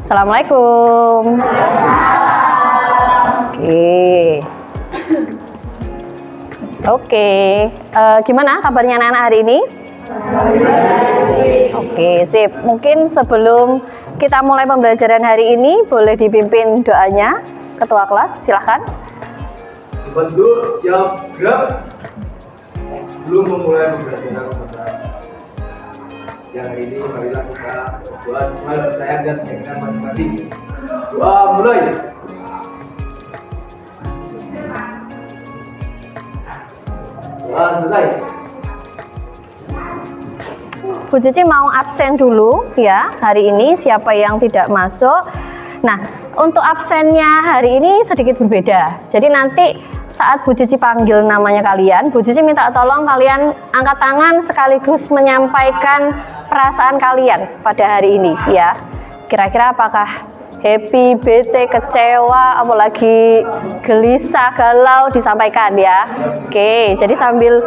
Assalamualaikum. Oke. Gimana kabarnya anak-anak hari ini? Oke, sip. Mungkin sebelum kita mulai pembelajaran hari ini, boleh dipimpin doanya ketua kelas, silahkan. Dibantu, siap, gerak. Belum memulai pembelajaran yang hari ini, marilah kita berdoa supaya percaya dan keyakinan masing-masing. Doa mulai. Doa selesai. Bu Cici mau absen dulu ya hari ini, siapa yang tidak masuk. Nah, untuk absennya hari ini sedikit berbeda. Jadi nanti saat Bu Cici panggil namanya kalian, Bu Cici minta tolong kalian angkat tangan sekaligus menyampaikan perasaan kalian pada hari ini ya. Kira-kira apakah happy, bete, kecewa, apalagi gelisah, galau, disampaikan ya. Oke, jadi sambil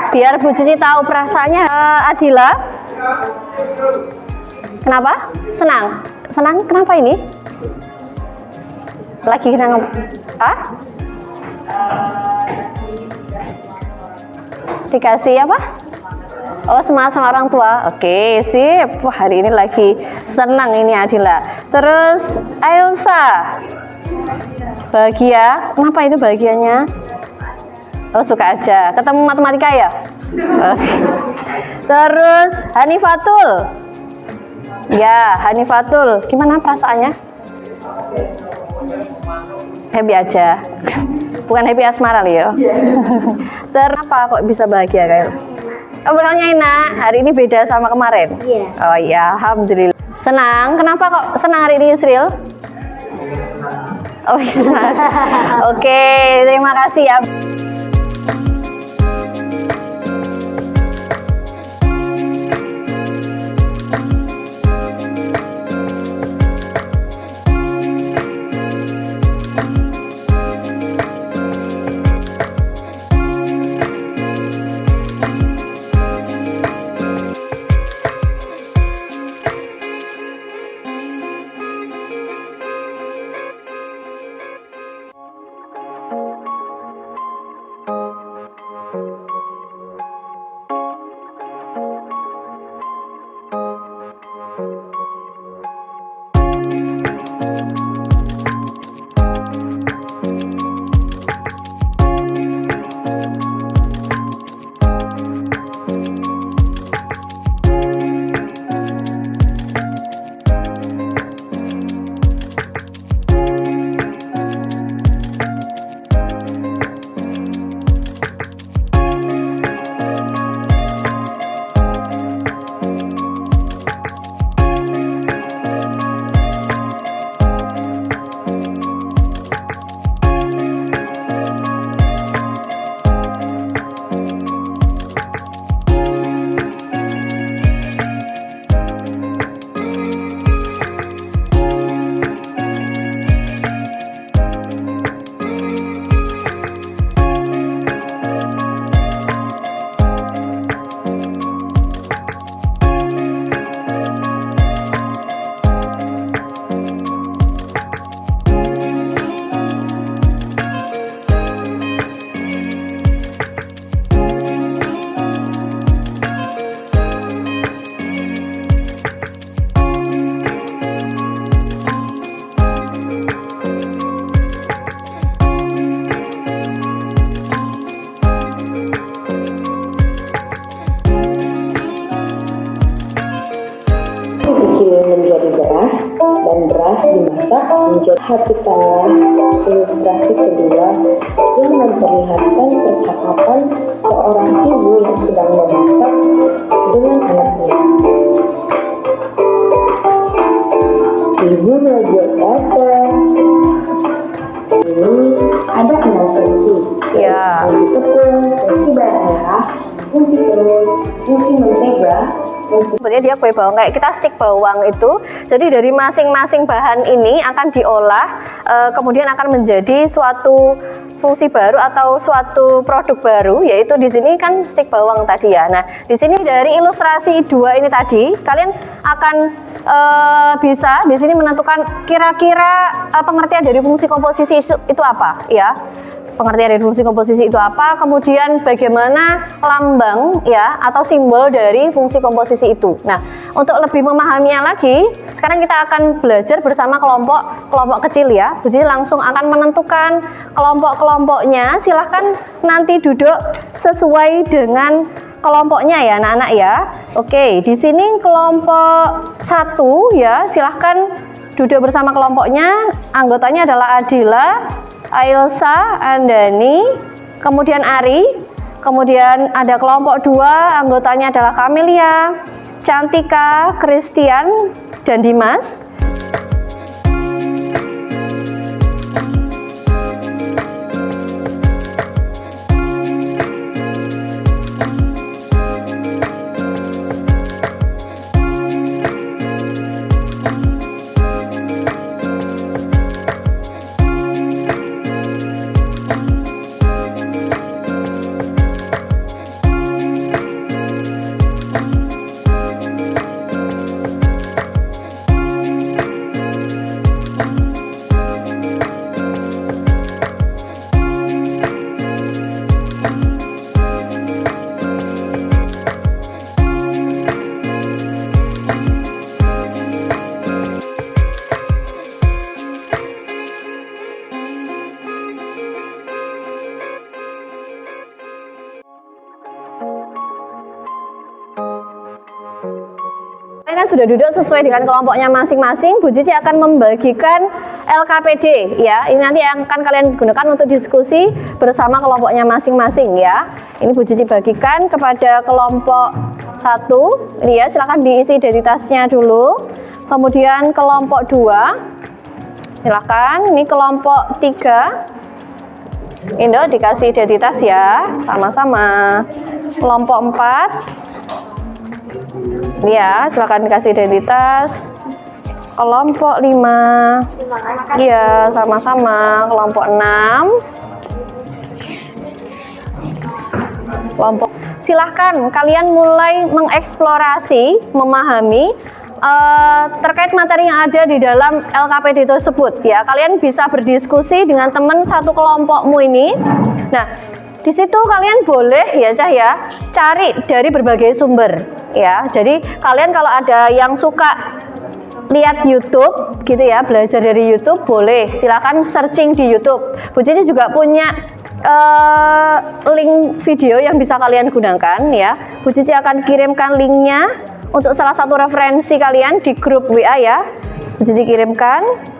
biar Bu Cici tahu perasaannya. Adila, kenapa? Senang? Senang kenapa ini? Lagi kenang? Dikasih apa? Oh, semangat sama orang tua. Oke, sip. Wah, hari ini lagi senang ini Adila. Terus Elsa, bahagia. Kenapa itu bahagianya? Oh, suka aja. Ketemu matematika ya? Oke. Terus Hanifatul. Ya, Hanifatul. Gimana perasaannya? Happy aja. Bukan happy asmara loh ya. Kenapa kok bisa bahagia kayak? Obrolannya enak. Hari ini beda sama kemarin. Iya. Oh iya, alhamdulillah. Senang. Kenapa kok senang hari ini, Yusril? Oh iya. Oke, terima kasih ya. Menjadi beras dan beras dimasak menjadi hatikanlah. Ilustrasi kedua yang memperlihatkan percakapan seorang ibu yang sedang memasak dengan anaknya. Ibu mau buat apa? Ini ada 6 fungsi. Ya. Fungsi tepung, fungsi bawang merah, fungsi telur, fungsi mentega. sebenarnya dia kue bawang, kayak kita stik bawang itu. Jadi dari masing-masing bahan ini akan diolah, kemudian akan menjadi suatu fungsi baru atau suatu produk baru, yaitu di sini kan stik bawang tadi ya. Nah, di sini dari ilustrasi 2 ini tadi, kalian akan bisa di sini menentukan kira-kira pengertian dari fungsi komposisi itu apa, ya. Pengertian dari fungsi komposisi itu apa, kemudian bagaimana lambang ya atau simbol dari fungsi komposisi itu. Nah, untuk lebih memahaminya lagi, sekarang kita akan belajar bersama kelompok kecil ya. Jadi langsung akan menentukan kelompok-kelompoknya. Silahkan nanti duduk sesuai dengan kelompoknya ya anak-anak ya. Oke, di sini kelompok 1 ya, silahkan duduk bersama kelompoknya. Anggotanya adalah Adila, Ailsa, Andani, kemudian Ari, kemudian ada kelompok 2, anggotanya adalah Camelia, Cantika, Christian, dan Dimas. Kan sudah duduk sesuai dengan kelompoknya masing-masing. Bu Cici akan membagikan LKPD ya. Ini nanti yang akan kalian gunakan untuk diskusi bersama kelompoknya masing-masing ya. Ini Bu Cici bagikan kepada kelompok 1. Ini ya, silakan diisi identitasnya dulu. Kemudian kelompok 2. Silakan. Ini kelompok 3. Indo dikasih identitas ya, sama-sama. Kelompok 4. Ya, silakan dikasih identitas. Kelompok 5. Iya, sama-sama. Kelompok 6. Kelompok. Silahkan kalian mulai mengeksplorasi, memahami terkait materi yang ada di dalam LKPD tersebut ya. Kalian bisa berdiskusi dengan teman satu kelompokmu ini. Nah, di situ kalian boleh ya Cah ya, cari dari berbagai sumber ya. Jadi kalian kalau ada yang suka lihat YouTube gitu ya, belajar dari YouTube, boleh silakan searching di YouTube. Bu Cici juga punya link video yang bisa kalian gunakan ya. Bu Cici akan kirimkan linknya untuk salah satu referensi kalian di grup WA ya. Bu Cici kirimkan.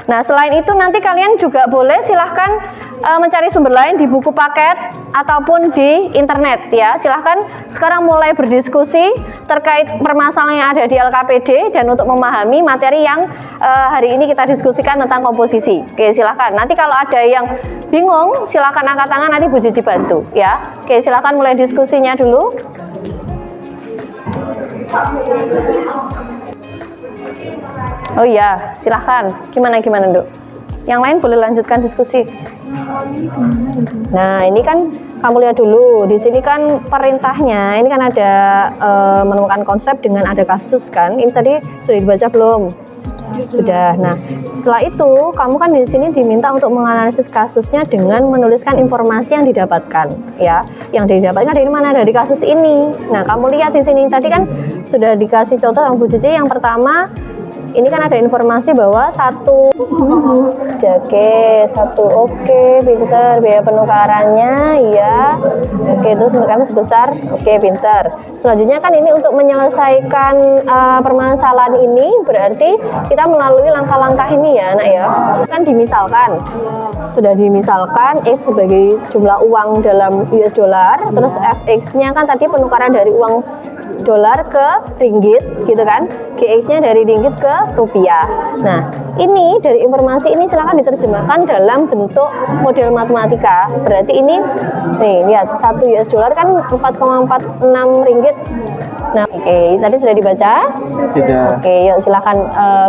Nah, selain itu nanti kalian juga boleh silahkan mencari sumber lain di buku paket ataupun di internet ya. Silahkan sekarang mulai berdiskusi terkait permasalahan yang ada di LKPD dan untuk memahami materi yang hari ini kita diskusikan tentang komposisi. Oke, silahkan. Nanti kalau ada yang bingung, silahkan angkat tangan, nanti Bu Cici bantu ya. Oke, silahkan mulai diskusinya dulu. Oh iya, silahkan. Gimana Dok? Yang lain boleh lanjutkan diskusi. Nah, ini kan kamu lihat dulu. Di sini kan perintahnya. Ini kan ada menemukan konsep dengan ada kasus kan. Ini tadi sudah dibaca belum? Sudah. Nah, setelah itu kamu kan di sini diminta untuk menganalisis kasusnya dengan menuliskan informasi yang didapatkan, ya. Yang didapatkan dari mana? Dari kasus ini. Nah, kamu lihat di sini tadi kan sudah dikasih contoh sama Bu Cici. Yang pertama, ini kan ada informasi bahwa satu pinter, biaya penukarannya iya, oke, terus mereka sebesar, oke, pinter. Selanjutnya kan ini untuk menyelesaikan permasalahan ini berarti kita melalui langkah-langkah ini ya anak ya. Kan dimisalkan, sudah dimisalkan X sebagai jumlah uang dalam US dollar, terus FX-nya kan tadi penukaran dari uang dolar ke ringgit gitu kan, GX-nya dari ringgit ke rupiah. Nah, ini dari informasi ini silakan diterjemahkan dalam bentuk model matematika. Berarti ini nih lihat 1 US dollar kan 4,46 ringgit Nah, oke, tadi sudah dibaca? Tidak. Oke, yuk silakan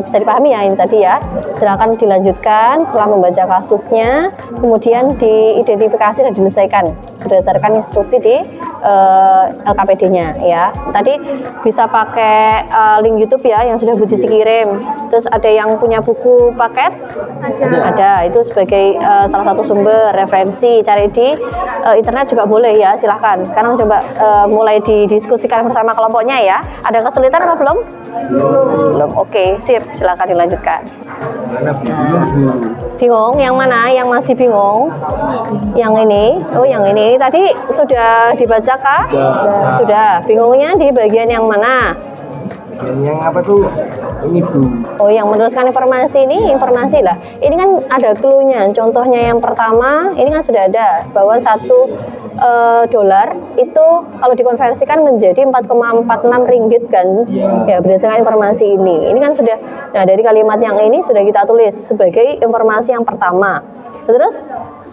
bisa dipahami ya ini tadi ya. Silakan dilanjutkan setelah membaca kasusnya, kemudian diidentifikasi dan diselesaikan berdasarkan instruksi di LKPD-nya ya. Tadi bisa pakai link YouTube ya yang sudah Bu Cici kirim. Terus ada yang punya buku paket? Ada. Itu sebagai salah satu sumber referensi. Cari di internet juga boleh ya. Silahkan. Sekarang coba mulai didiskusikan bersama kelompoknya ya. Ada kesulitan apa belum? Belum. Oke, sip. Silahkan dilanjutkan. Mana bingung Bu? Bingung? Yang mana? Yang masih bingung? Yang ini? Oh, yang ini. Tadi sudah dibaca kah? Sudah. Bingungnya di bagian yang mana? Yang apa tuh? Ini Bu. Oh, yang meneruskan informasi ini informasi lah. Ini kan ada clue-nya. Contohnya yang pertama, ini kan sudah ada bahwa $1 itu kalau dikonversikan menjadi 4,46 ringgit kan? Ya, berdasarkan informasi ini. Ini kan sudah. Nah, dari kalimat yang ini sudah kita tulis sebagai informasi yang pertama. Terus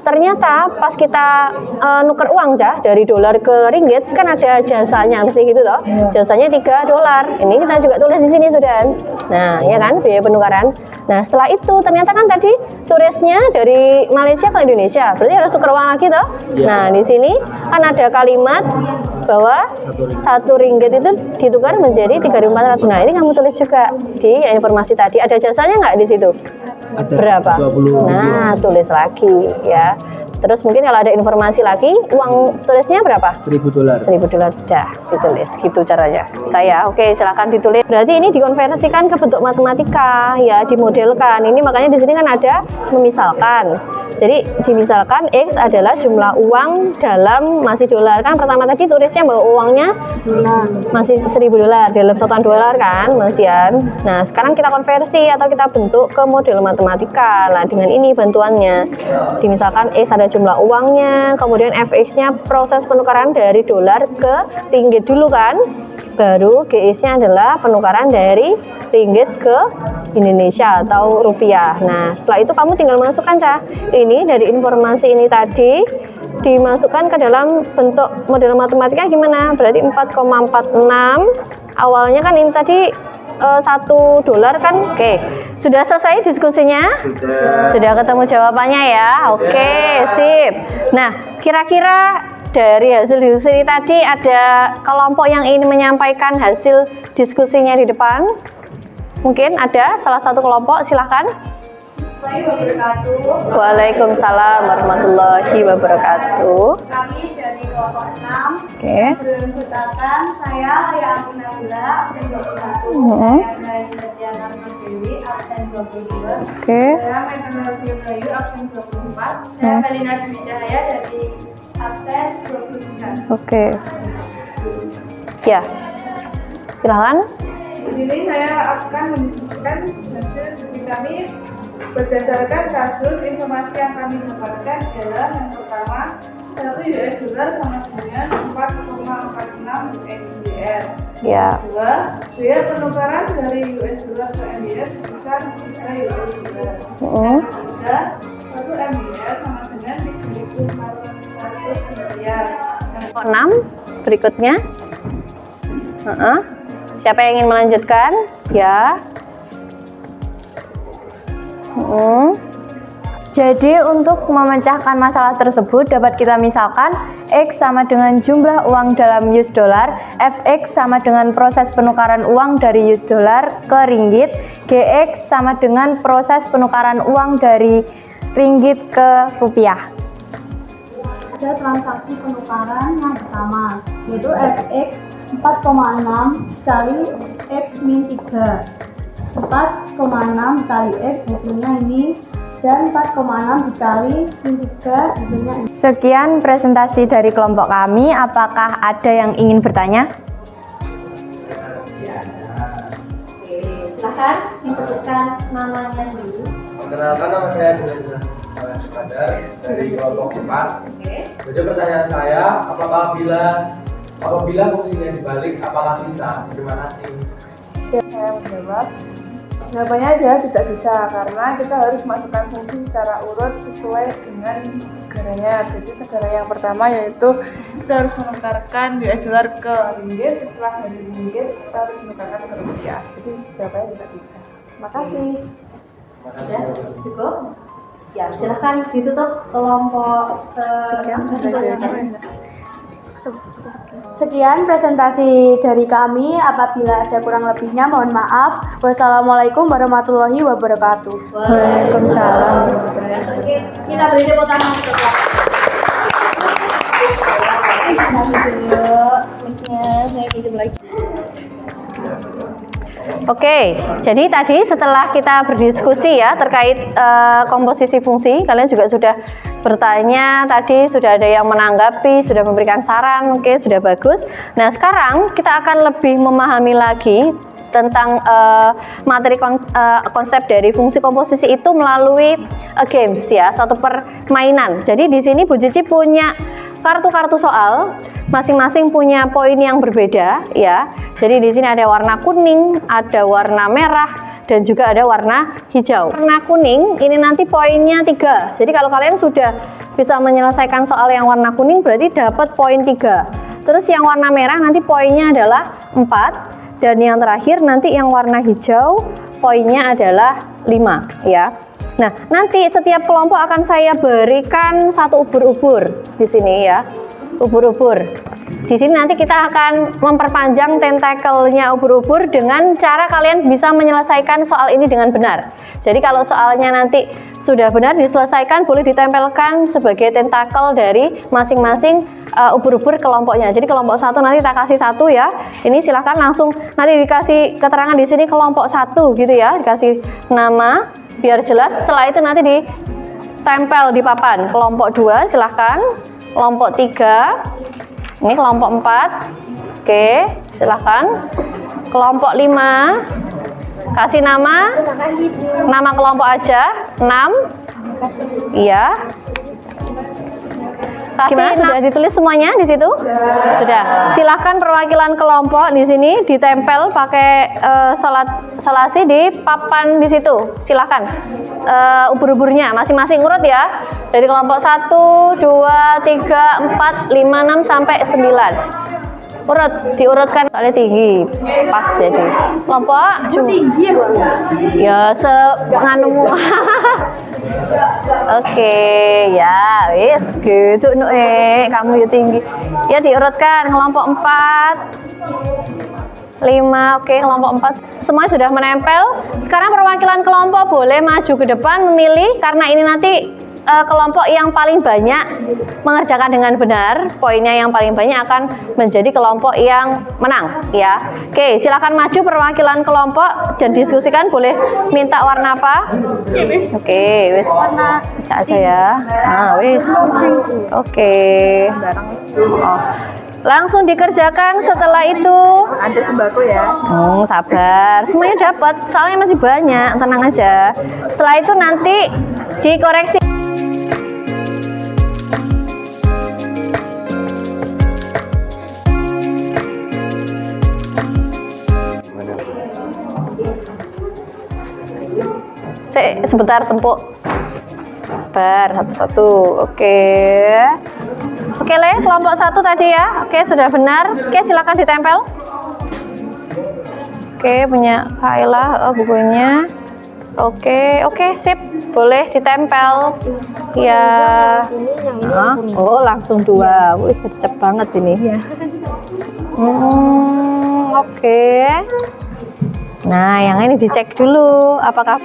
ternyata pas kita nuker uang dari dolar ke ringgit kan ada jasanya mesti gitu toh. Jasanya $3. Ini kita juga tulis di sini sudah. Nah, ya kan biaya penukaran. Nah, setelah itu ternyata kan tadi turisnya dari Malaysia ke Indonesia. Berarti harus tuker uang lagi toh. Nah, di sini kan ada kalimat bahwa 1 ringgit itu ditukar menjadi 3.400. Nah, ini kamu tulis juga di informasi tadi. Ada jasanya nggak di situ? Ada Berapa? 20. Nah, tulis lagi ya. Terus mungkin kalau ada informasi lagi, uang tulisnya berapa? $1.000. $1.000 dah ditulis. Gitu caranya. Saya, oke, silakan ditulis. Berarti ini dikonversikan ke bentuk matematika ya, dimodelkan. Ini makanya di sini kan ada memisalkan. Jadi dimisalkan X adalah jumlah uang dalam masih dolar. Kan pertama tadi tulisnya bahwa uangnya masih $1.000 dalam satuan dolar kan, Masian. Nah, sekarang kita konversi atau kita bentuk ke model matematika. Nah, dengan ini bantuannya. Dimisalkan X ada jumlah uangnya, kemudian FX-nya proses penukaran dari dolar ke ringgit dulu kan. Baru GX-nya adalah penukaran dari ringgit ke Indonesia atau rupiah. Nah, setelah itu kamu tinggal masukkan ini dari informasi ini tadi dimasukkan ke dalam bentuk model matematika gimana? Berarti 4,46 awalnya kan ini tadi $1 kan. Oke, sudah selesai diskusinya? Sudah ketemu jawabannya ya? Oke, sip. Nah, kira-kira dari hasil diskusi tadi ada kelompok yang ingin menyampaikan hasil diskusinya di depan? Mungkin ada salah satu kelompok, silahkan. Waalaikumsalam warahmatullahi wabarakatuh. Kami dari kelompok 6 Oke. beranggotakan saya yang Nabila absen 21, saya dari Diana Dewi absen 22, Oke. saya Meganati Bayu absen 24, saya Melina Dwi Cahaya dari absen 23. Oke. Ya. Silahkan. Di sini saya akan mendiskusikan hasil diskusi kami berdasarkan kasus informasi yang kami dapatkan adalah yang pertama $1 sama dengan 4,46 USD. Ya. Kedua, biaya penukaran dari $1 ke MBS sebesar $3. Ketiga, 1 MBS sama dengan $1.400. 6 berikutnya. Siapa yang ingin melanjutkan? Ya. Jadi untuk memecahkan masalah tersebut dapat kita misalkan X sama dengan jumlah uang dalam US dollar, FX sama dengan proses penukaran uang dari US dollar ke ringgit, GX sama dengan proses penukaran uang dari ringgit ke rupiah. Ada transaksi penukaran yang pertama, yaitu FX 4,6 kali X min 3. 4,6 kali X hasilnya ini, dan 4,6 dikali min 3 hasilnya ini. Sekian presentasi dari kelompok kami. Apakah ada yang ingin bertanya? Silahkan disebutkan namanya dulu. Perkenalkan, nama saya Julian Iskandar dari kelompok 4. Jadi pertanyaan saya, apabila fungsinya dibalik, apakah bisa? Terima kasih. Saya menjawab. Jawabannya adalah tidak bisa, karena kita harus masukkan fungsi secara urut sesuai dengan negaranya. Jadi negara yang pertama yaitu kita harus menukarkan US dollar ke ringgit, setelah dari ringgit kita harus menukarkan ke rupiah. Jadi jawabannya tidak bisa. Makasih. Sudah cukup? Ya, silahkan ditutup kelompok Sekian presentasi dari kami. Apabila ada kurang lebihnya mohon maaf. Wassalamualaikum warahmatullahi wabarakatuh. Waalaikumsalam. Kita beri tepuk tangan untuk Oke, jadi tadi setelah kita berdiskusi ya terkait komposisi fungsi, kalian juga sudah bertanya, tadi sudah ada yang menanggapi, sudah memberikan saran, oke, sudah bagus. Nah, sekarang kita akan lebih memahami lagi tentang materi konsep dari fungsi komposisi itu melalui games ya, suatu permainan. Jadi di sini Bu Cici punya kartu-kartu soal, masing-masing punya poin yang berbeda ya. Jadi di sini ada warna kuning, ada warna merah, dan juga ada warna hijau. Warna kuning ini nanti poinnya 3. Jadi kalau kalian sudah bisa menyelesaikan soal yang warna kuning berarti dapat poin 3. Terus yang warna merah nanti poinnya adalah 4, dan yang terakhir nanti yang warna hijau poinnya adalah 5 ya. Nah, nanti setiap kelompok akan saya berikan satu ubur-ubur di sini ya. Ubur-ubur. Di sini nanti kita akan memperpanjang tentakelnya ubur-ubur dengan cara kalian bisa menyelesaikan soal ini dengan benar. Jadi kalau soalnya nanti sudah benar diselesaikan, boleh ditempelkan sebagai tentakel dari masing-masing ubur-ubur kelompoknya. Jadi kelompok 1 nanti tak kasih 1 ya. Ini silahkan langsung nanti dikasih keterangan di sini kelompok 1 gitu ya, dikasih nama biar jelas. Setelah itu nanti ditempel di papan. Kelompok 2 silahkan. Kelompok 3, ini kelompok 4, oke, silahkan. Kelompok 5, kasih nama kelompok aja, 6, iya. Gimana, sudah ditulis semuanya di situ? Sudah. Silahkan perwakilan kelompok di sini ditempel pakai selasi di papan di situ. Silahkan ubur-uburnya masing-masing urut ya. Dari kelompok 1, 2, 3, 4, 5, 6 sampai 9. Urut, diurutkan soalnya tinggi, pas jadi. Kelompok tinggi ya nganumu. Oke, ya wis gitu kamu ya tinggi. Ya diurutkan kelompok 4, 5, oke, kelompok 4 semuanya sudah menempel. Sekarang perwakilan kelompok boleh maju ke depan memilih, karena ini nanti kelompok yang paling banyak mengerjakan dengan benar, poinnya yang paling banyak akan menjadi kelompok yang menang ya. Oke, silakan maju perwakilan kelompok dan diskusikan, boleh minta warna apa? Oke, wis warna aja ya. Nah, wis. Oke. Oh. Langsung dikerjakan setelah itu. Ada sembako ya. Sabar. Semuanya dapat, soalnya masih banyak, tenang aja. Setelah itu nanti dikoreksi. Sebentar tempuk. Sabar, satu-satu. Oke. Oke, Le, kelompok 1 tadi ya. Oke, sudah benar. Oke, silakan ditempel. Oke, punya Kaila bukunya. Oke, sip. Boleh ditempel. Ya. Oh, langsung 2. Wih, kecep banget ini. Oke. Nah, yang ini dicek dulu apakah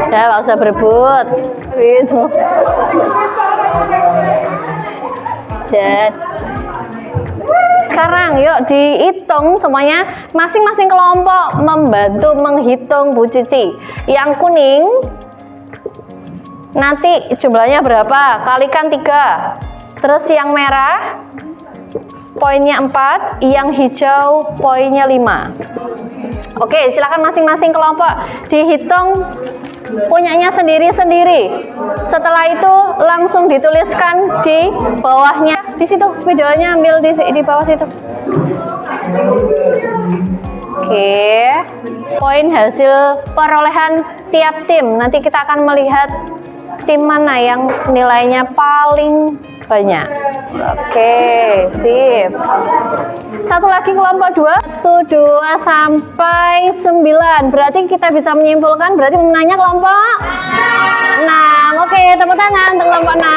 Ya, nggak usah berebut. Gitu. Sekarang yuk dihitung semuanya, masing-masing kelompok membantu menghitung Bu Cici. Yang kuning nanti jumlahnya berapa? Kalikan 3. Terus yang merah poinnya 4, yang hijau poinnya 5. Oke, silakan masing-masing kelompok dihitung punyanya sendiri-sendiri. Setelah itu langsung dituliskan di bawahnya. Di situ spidolnya ambil di bawah situ. Oke. Poin hasil perolehan tiap tim. Nanti kita akan melihat tim mana yang nilainya paling banyak. Oke, sip. Satu lagi kelompok 2, 1, 2 sampai 9. Berarti kita bisa menyimpulkan berarti pemenangnya kelompok 6. Oke, tepuk tangan untuk kelompok 6.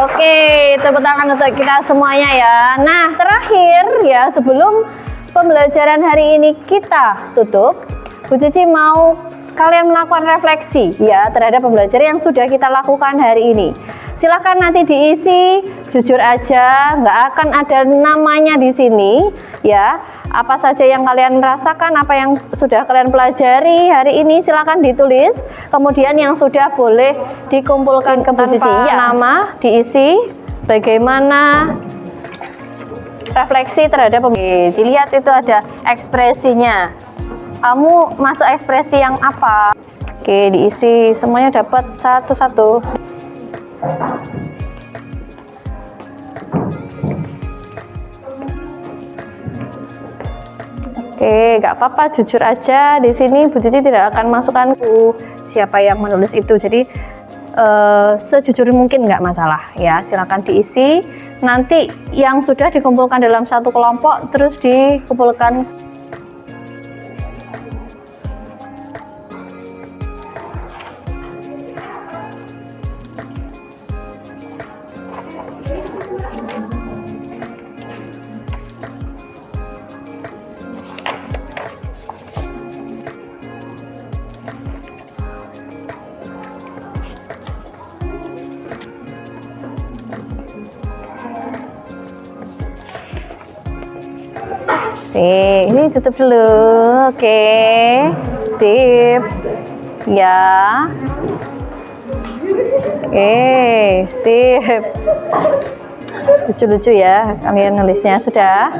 Oke, tepuk tangan untuk kita semuanya ya. Nah, terakhir ya sebelum pembelajaran hari ini kita tutup, Bu Cici mau kalian melakukan refleksi ya terhadap pembelajaran yang sudah kita lakukan hari ini. Silahkan nanti diisi, jujur aja, nggak akan ada namanya di sini, ya. Apa saja yang kalian rasakan, apa yang sudah kalian pelajari hari ini, silahkan ditulis. Kemudian yang sudah boleh dikumpulkan ke Bu Cici, ya. Nama diisi, bagaimana refleksi terhadap pembelajaran. Dilihat itu ada ekspresinya. Kamu masuk ekspresi yang apa? Oke, diisi semuanya dapat satu-satu. Oke, nggak apa-apa, jujur aja. Di sini Bu Cici tidak akan masukkan siapa yang menulis itu. Jadi sejujur mungkin nggak masalah ya. Silakan diisi. Nanti yang sudah dikumpulkan dalam satu kelompok terus dikumpulkan. Oke, ini tutup dulu. Oke, sip. Ya. Oke, sip. Lucu-lucu ya, kalian nulisnya sudah.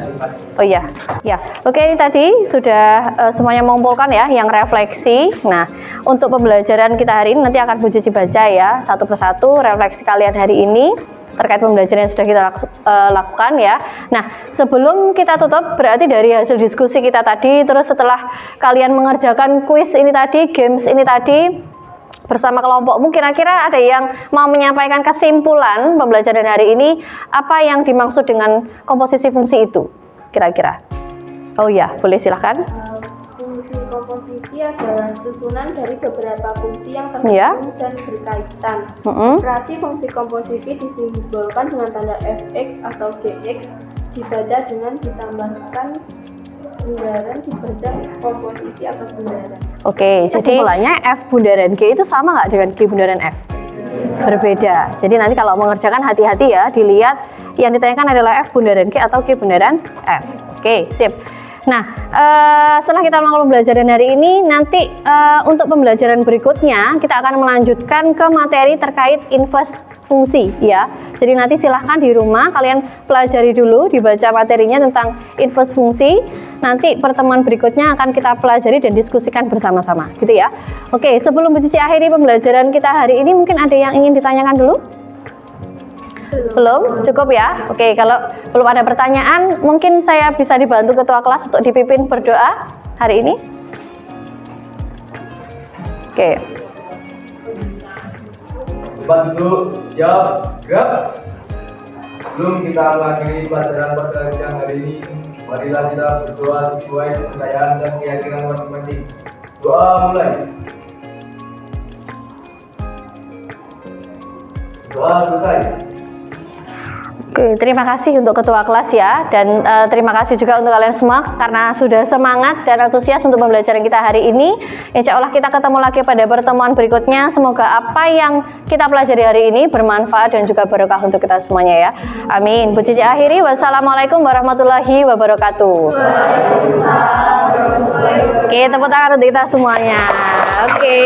Oh iya, ya. Oke, ini tadi sudah semuanya mengumpulkan ya, yang refleksi. Nah, untuk pembelajaran kita hari ini nanti akan Bu Cici baca ya, satu persatu refleksi kalian hari ini terkait pembelajaran yang sudah kita lakukan ya. Nah, sebelum kita tutup, berarti dari hasil diskusi kita tadi, terus setelah kalian mengerjakan kuis ini tadi, games ini tadi bersama kelompokmu, kira-kira ada yang mau menyampaikan kesimpulan pembelajaran hari ini, apa yang dimaksud dengan komposisi fungsi itu kira-kira? Oh ya, boleh silahkan. Fungsi komposisi adalah susunan dari beberapa fungsi yang terhubung dan berkaitan. Operasi fungsi komposisi disimbolkan dengan tanda fx atau gx, dibaca dengan ditambahkan bundaran, dibaca komposisi atas bundaran. Oke, jadi kesimpulannya f bundaran g itu sama nggak dengan g bundaran f? Berbeda. Jadi nanti kalau mengerjakan hati-hati ya, dilihat yang ditanyakan adalah f bundaran g atau g bundaran f. Oke, sip. Nah, setelah kita melakukan pembelajaran hari ini, nanti untuk pembelajaran berikutnya kita akan melanjutkan ke materi terkait inverse fungsi ya. Jadi nanti silahkan di rumah kalian pelajari dulu, dibaca materinya tentang inverse fungsi. Nanti pertemuan berikutnya akan kita pelajari dan diskusikan bersama-sama, gitu ya. Oke, sebelum Bu Cici akhiri pembelajaran kita hari ini, mungkin ada yang ingin ditanyakan dulu? Belum? Cukup ya? Oke, kalau belum ada pertanyaan, mungkin saya bisa dibantu ketua kelas untuk dipimpin berdoa hari ini. Oke. Tempat duduk, siap, gerak. Sebelum kita mengakhiri pelajaran pada siang hari ini, marilah kita berdoa sesuai kepercayaan dan keyakinan masing-masing. Doa mulai. Doa selesai. Oke, terima kasih untuk ketua kelas ya, dan terima kasih juga untuk kalian semua karena sudah semangat dan antusias untuk pembelajaran kita hari ini. Insya Allah kita ketemu lagi pada pertemuan berikutnya. Semoga apa yang kita pelajari hari ini bermanfaat dan juga berkah untuk kita semuanya ya. Amin. Bu Cici akhiri, wassalamualaikum warahmatullahi wabarakatuh. Oke, tepuk tangan untuk kita semuanya. Oke.